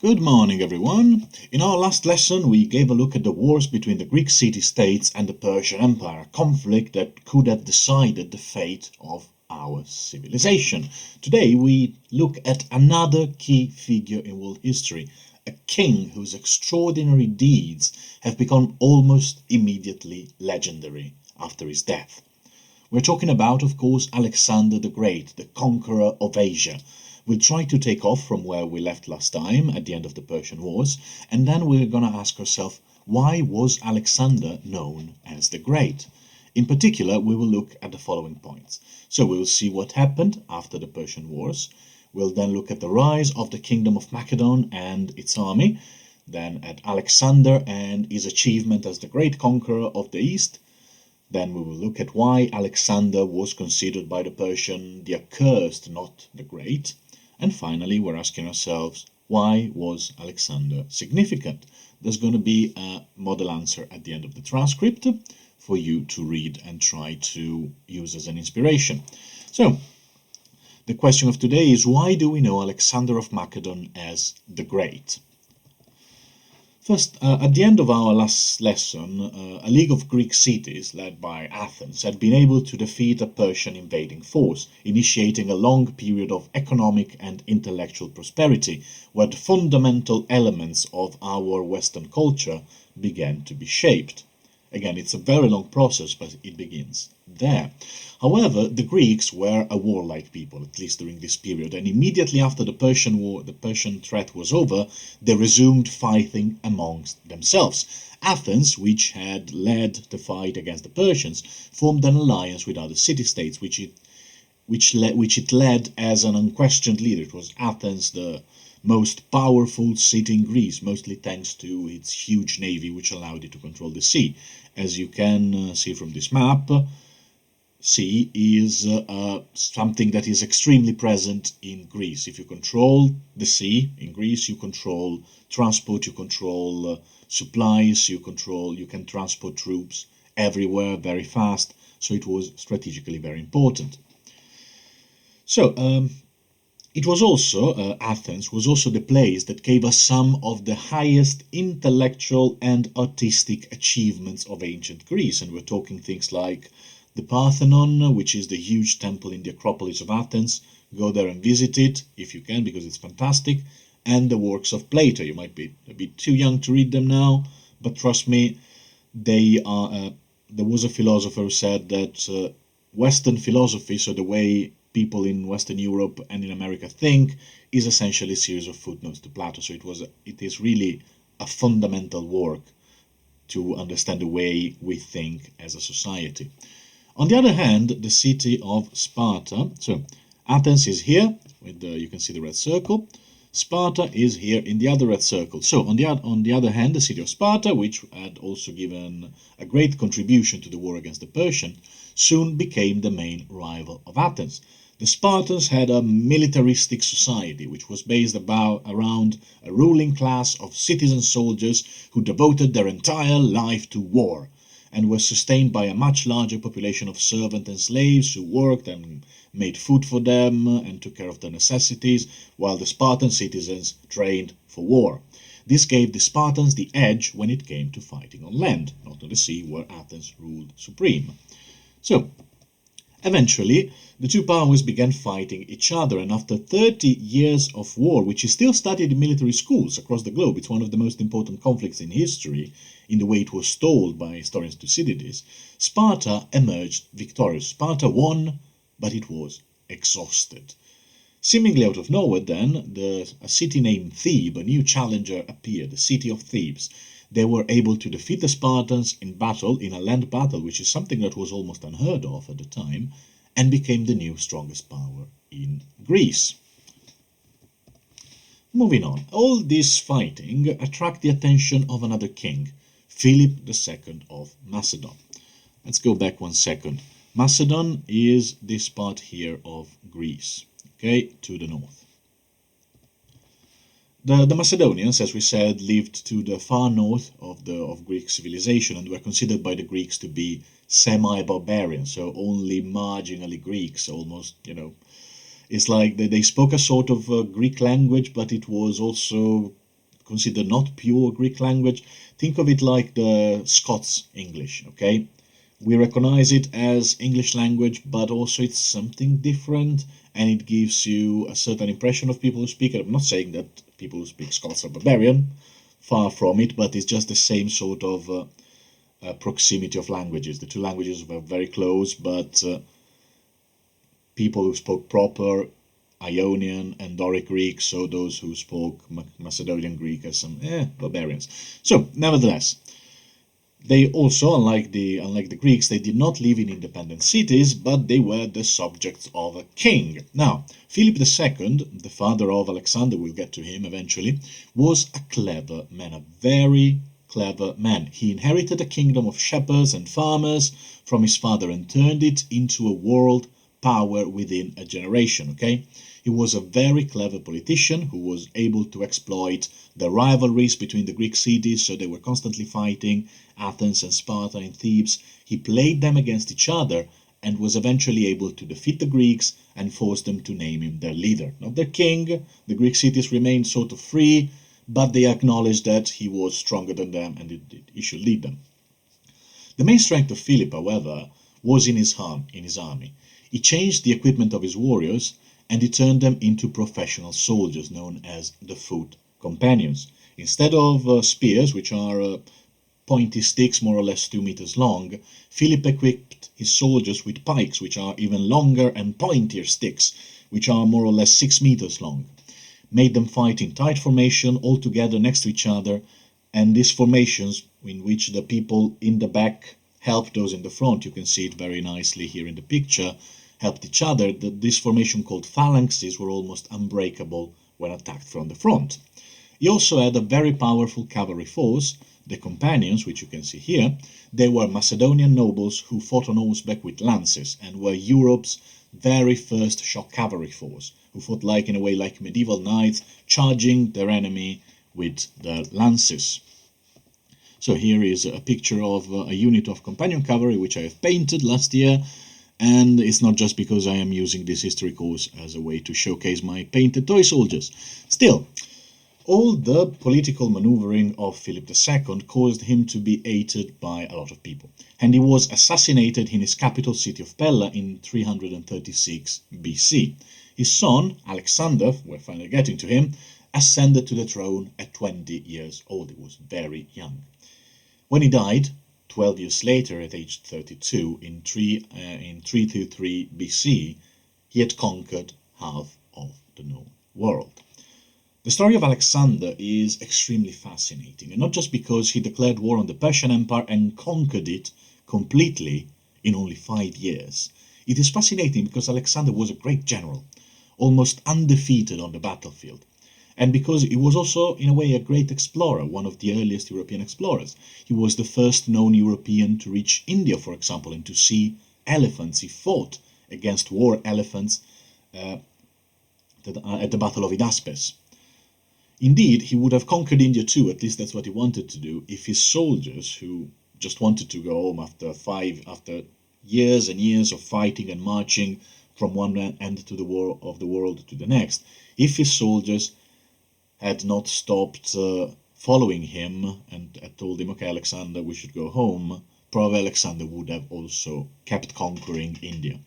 Good morning, everyone. In our last lesson, we gave a look at the wars between the Greek city-states and the Persian Empire, a conflict that could have decided the fate of our civilization. Today, we look at another key figure in world history, a king whose extraordinary deeds have become almost immediately legendary after his death. We're talking about, of course, Alexander the Great, the Conqueror of Asia. We'll try to take off from where we left last time at the end of the Persian Wars, and then we're going to ask ourselves, why was Alexander known as the Great? In particular, we will look at the following points. So we will see what happened after the Persian Wars. We'll then look at the rise of the Kingdom of Macedon and its army, then at Alexander and his achievement as the great conqueror of the East. Then we will look at why Alexander was considered by the Persian the accursed, not the great. And finally, we're asking ourselves, why was Alexander significant? There's going to be a model answer at the end of the transcript for you to read and try to use as an inspiration. So, the question of today is, why do we know Alexander of Macedon as the Great? First, at the end of our last lesson, a league of Greek cities, led by Athens, had been able to defeat a Persian invading force, initiating a long period of economic and intellectual prosperity, where the fundamental elements of our Western culture began to be shaped. Again, it's a very long process, but it begins there. However, the Greeks were a warlike people, at least during this period, and immediately after the Persian War, the Persian threat was over, they resumed fighting amongst themselves. Athens, which had led the fight against the Persians, formed an alliance with other city-states, which it led as an unquestioned leader. It was Athens, the most powerful city in Greece, mostly thanks to its huge navy, which allowed it to control the sea. As you can see from this map, sea is something that is extremely present in Greece. If you control the sea in Greece, you control transport, you control supplies, you can transport troops everywhere very fast. So it was strategically very important. So it was also, Athens was also the place that gave us some of the highest intellectual and artistic achievements of ancient Greece. And we're talking things like the Parthenon, which is the huge temple in the Acropolis of Athens. Go there and visit it, if you can, because it's fantastic. And the works of Plato. You might be a bit too young to read them now, but trust me, they are. There was a philosopher who said that Western philosophy, so the way people in Western Europe and in America think, is essentially a series of footnotes to Plato. So it is really a fundamental work to understand the way we think as a society. On the other hand, the city of Sparta, so Athens is here, with you can see the red circle. Sparta is here in the other red circle. So on the other hand, the city of Sparta, which had also given a great contribution to the war against the Persian, soon became the main rival of Athens. The Spartans had a militaristic society, which was based around a ruling class of citizen soldiers who devoted their entire life to war, and were sustained by a much larger population of servants and slaves who worked and made food for them and took care of their necessities, while the Spartan citizens trained for war. This gave the Spartans the edge when it came to fighting on land, not on the sea, where Athens ruled supreme. So, eventually, the two powers began fighting each other, and after 30 years of war, which is still studied in military schools across the globe, it's one of the most important conflicts in history, in the way it was told by historians Thucydides, Sparta emerged victorious. Sparta won, but it was exhausted. Seemingly out of nowhere then, a city named Thebes, a new challenger, appeared, the city of Thebes. They were able to defeat the Spartans in battle, in a land battle, which is something that was almost unheard of at the time, and became the new strongest power in Greece. Moving on, all this fighting attracted the attention of another king, Philip II of Macedon. Let's go back 1 second. Macedon is this part here of Greece, okay, to the north. The Macedonians, as we said, lived to the far north of Greek civilization and were considered by the Greeks to be semi-barbarian, so only marginally Greeks, almost, It's like they spoke a sort of Greek language, but it was also considered not pure Greek language. Think of it like the Scots English, okay? We recognize it as English language, but also it's something different, and it gives you a certain impression of people who speak it. I'm not saying that people who speak Scots are barbarian, far from it, but it's just the same sort of proximity of languages. The two languages were very close, but people who spoke proper Ionian and Doric Greek, so those who spoke Macedonian Greek as some barbarians. So, nevertheless, they also, unlike the Greeks, they did not live in independent cities, but they were the subjects of a king. Now, Philip II, the father of Alexander, we'll get to him eventually, was a clever man, a very clever man. He inherited a kingdom of shepherds and farmers from his father and turned it into a world power within a generation, okay? He was a very clever politician who was able to exploit the rivalries between the Greek cities, so they were constantly fighting, Athens and Sparta and Thebes. He played them against each other and was eventually able to defeat the Greeks and force them to name him their leader. Not their king. The Greek cities remained sort of free, but they acknowledged that he was stronger than them and he should lead them. The main strength of Philip, however, was in his army. He changed the equipment of his warriors and he turned them into professional soldiers known as the foot companions. Instead of spears, which are pointy sticks more or less 2 meters long, Philip equipped his soldiers with pikes, which are even longer, and pointier sticks, which are more or less 6 meters long. Made them fight in tight formation, all together next to each other, and these formations, in which the people in the back helped those in the front, you can see it very nicely here in the picture, helped each other. This formation called phalanxes were almost unbreakable when attacked from the front. He also had a very powerful cavalry force, the companions, which you can see here. They were Macedonian nobles who fought on horseback with lances and were Europe's very first shock cavalry force, who fought in a way like medieval knights, charging their enemy with their lances. So here is a picture of a unit of companion cavalry which I have painted last year, and it's not just because I am using this history course as a way to showcase my painted toy soldiers. Still, all the political maneuvering of Philip II caused him to be hated by a lot of people, and he was assassinated in his capital city of Pella in 336 BC. His son, Alexander, we're finally getting to him, ascended to the throne at 20 years old. He was very young. When he died, 12 years later, at age 32, in 323 BC, he had conquered half of the known world. The story of Alexander is extremely fascinating, and not just because he declared war on the Persian Empire and conquered it completely in only 5 years. It is fascinating because Alexander was a great general, almost undefeated on the battlefield, and because he was also, in a way, a great explorer, one of the earliest European explorers. He was the first known European to reach India, for example, and to see elephants. He fought against war elephants at the Battle of Hydaspes. Indeed, he would have conquered India too, at least that's what he wanted to do, if his soldiers, who just wanted to go home after years and years of fighting and marching from one end of the world to the next, if his soldiers had not stopped following him and had told him, okay, Alexander, we should go home, probably Alexander would have also kept conquering India.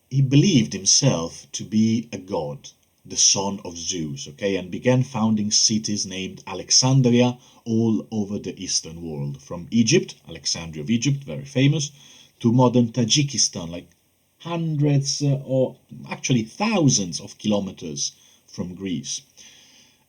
He believed himself to be a god, the son of Zeus, okay, and began founding cities named Alexandria all over the Eastern world, from Egypt, Alexandria of Egypt, very famous, to modern Tajikistan, like hundreds or actually thousands of kilometers from Greece.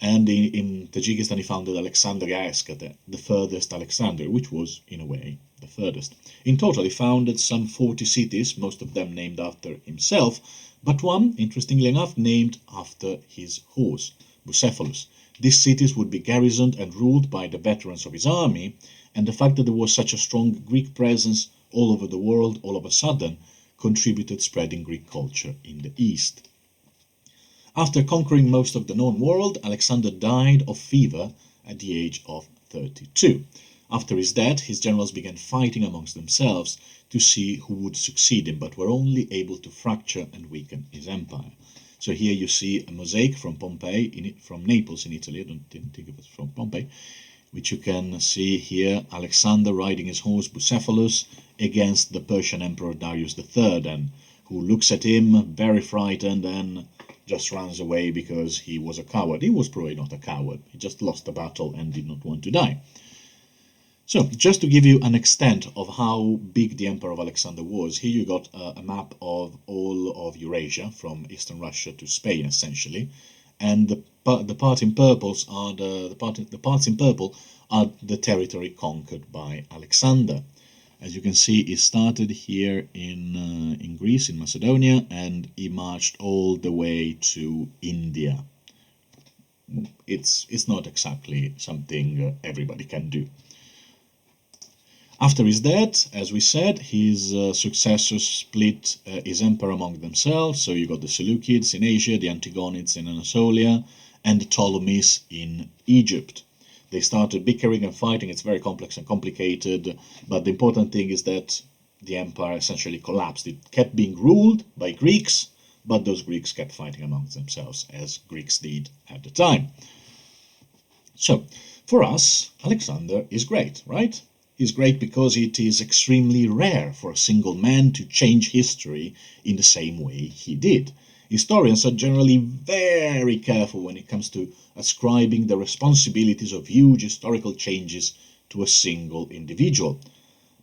And in Tajikistan he founded Alexandria Escate, the furthest Alexandria, which was, in a way, the furthest. In total he founded some 40 cities, most of them named after himself, but one, interestingly enough, named after his horse, Bucephalus. These cities would be garrisoned and ruled by the veterans of his army, and the fact that there was such a strong Greek presence all over the world all of a sudden contributed spreading Greek culture in the East. After conquering most of the known world, Alexander died of fever at the age of 32. After his death, his generals began fighting amongst themselves to see who would succeed him, but were only able to fracture and weaken his empire. So here you see a mosaic from Pompeii, from Naples in Italy. I didn't think it was from Pompeii, which you can see here, Alexander riding his horse Bucephalus against the Persian Emperor Darius III, and who looks at him very frightened and just runs away because he was a coward. He was probably not a coward. He just lost the battle and did not want to die. So, just to give you an extent of how big the Empire of Alexander was, here you got a map of all of Eurasia, from eastern Russia to Spain, essentially. And the parts in purples are the parts in purple are the territory conquered by Alexander. As you can see, he started here in Greece, in Macedonia, and he marched all the way to India. It's not exactly something everybody can do. After his death, as we said, his successors split his empire among themselves. So you got the Seleucids in Asia, the Antigonids in Anatolia, and the Ptolemies in Egypt. They started bickering and fighting. It's very complex and complicated, but the important thing is that the empire essentially collapsed. It kept being ruled by Greeks, but those Greeks kept fighting amongst themselves, as Greeks did at the time. So, for us, Alexander is great, right? He's great because it is extremely rare for a single man to change history in the same way he did. Historians are generally very careful when it comes to ascribing the responsibilities of huge historical changes to a single individual.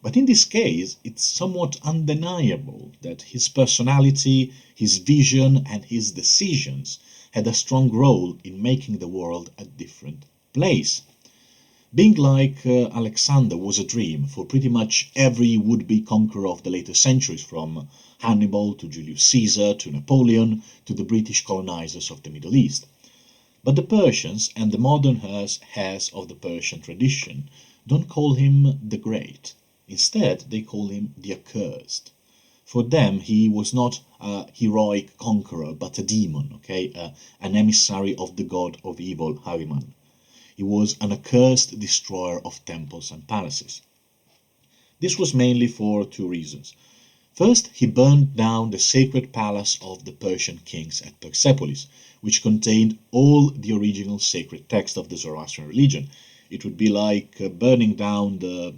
But in this case, it's somewhat undeniable that his personality, his vision, and his decisions had a strong role in making the world a different place. Being like Alexander was a dream for pretty much every would-be conqueror of the later centuries, from Hannibal to Julius Caesar to Napoleon to the British colonizers of the Middle East. But the Persians and the modern heirs of the Persian tradition don't call him the Great. Instead, they call him the Accursed. For them, he was not a heroic conqueror, but a demon, an emissary of the god of evil, Ahriman. He was an accursed destroyer of temples and palaces. This was mainly for two reasons. First, he burned down the sacred palace of the Persian kings at Persepolis, which contained all the original sacred text of the Zoroastrian religion. It would be like burning down the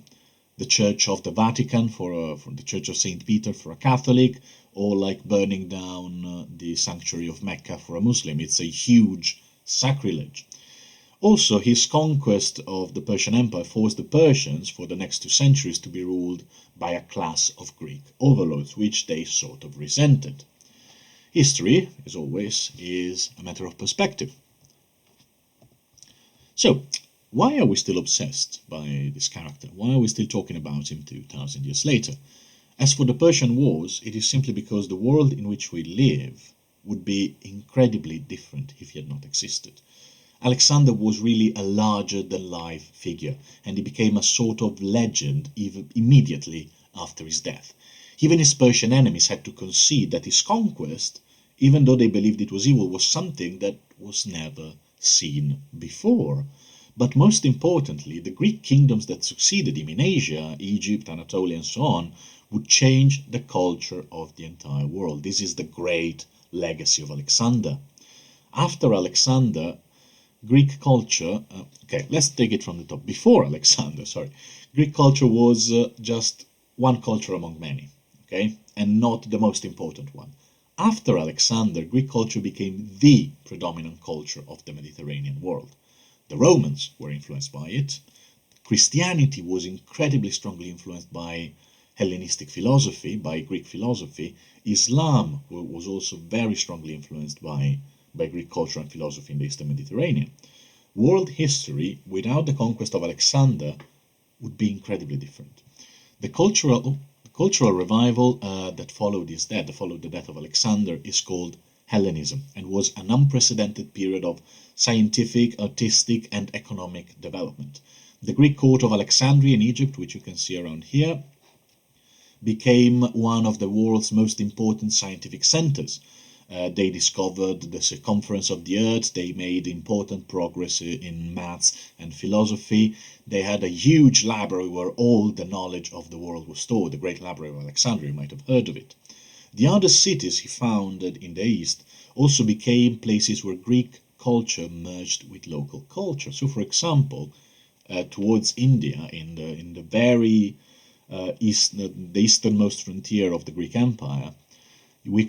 Church of the Vatican for the Church of St. Peter for a Catholic, or like burning down the sanctuary of Mecca for a Muslim. It's a huge sacrilege. Also, his conquest of the Persian Empire forced the Persians for the next 2 centuries to be ruled by a class of Greek overlords, which they sort of resented. History, as always, is a matter of perspective. So, why are we still obsessed by this character? Why are we still talking about him 2,000 years later? As for the Persian Wars, it is simply because the world in which we live would be incredibly different if he had not existed. Alexander was really a larger-than-life figure, and he became a sort of legend even immediately after his death. Even his Persian enemies had to concede that his conquest, even though they believed it was evil, was something that was never seen before. But most importantly, the Greek kingdoms that succeeded him in Asia, Egypt, Anatolia, and so on, would change the culture of the entire world. This is the great legacy of Alexander. After Alexander, Greek culture, let's take it from the top. Before Alexander, Greek culture was just one culture among many, and not the most important one. After Alexander, Greek culture became the predominant culture of the Mediterranean world. The Romans were influenced by it. Christianity was incredibly strongly influenced by Hellenistic philosophy, by Greek philosophy. Islam was also very strongly influenced by Greek culture and philosophy in the Eastern Mediterranean. World history, without the conquest of Alexander, would be incredibly different. The cultural revival that followed his death, followed the death of Alexander, is called Hellenism, and was an unprecedented period of scientific, artistic, and economic development. The Greek court of Alexandria in Egypt, which you can see around here, became one of the world's most important scientific centers. They discovered the circumference of the earth, they made important progress in maths and philosophy. They had a huge library where all the knowledge of the world was stored, the Great Library of Alexandria, you might have heard of it. The other cities he founded in the east also became places where Greek culture merged with local culture. So, for example, towards India, in the very the easternmost frontier of the Greek Empire, we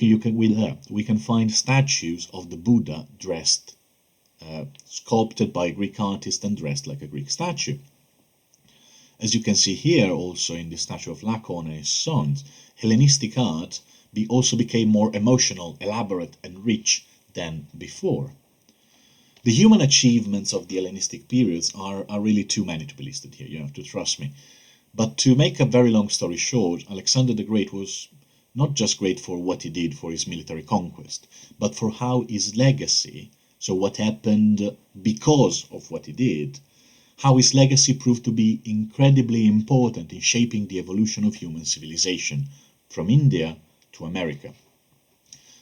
can find statues of the Buddha dressed, sculpted by a Greek artist and dressed like a Greek statue. As you can see here, also in the statue of Laocoon and his sons, Hellenistic art also became more emotional, elaborate, and rich than before. The human achievements of the Hellenistic periods are really too many to be listed here, you have to trust me. But to make a very long story short, Alexander the Great was not just great for what he did for his military conquest, but for how his legacy, so what happened because of what he did, how his legacy proved to be incredibly important in shaping the evolution of human civilization, from India to America.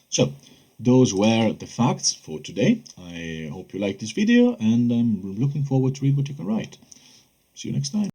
So, those were the facts for today. I hope you liked this video, and I'm looking forward to read what you can write. See you next time.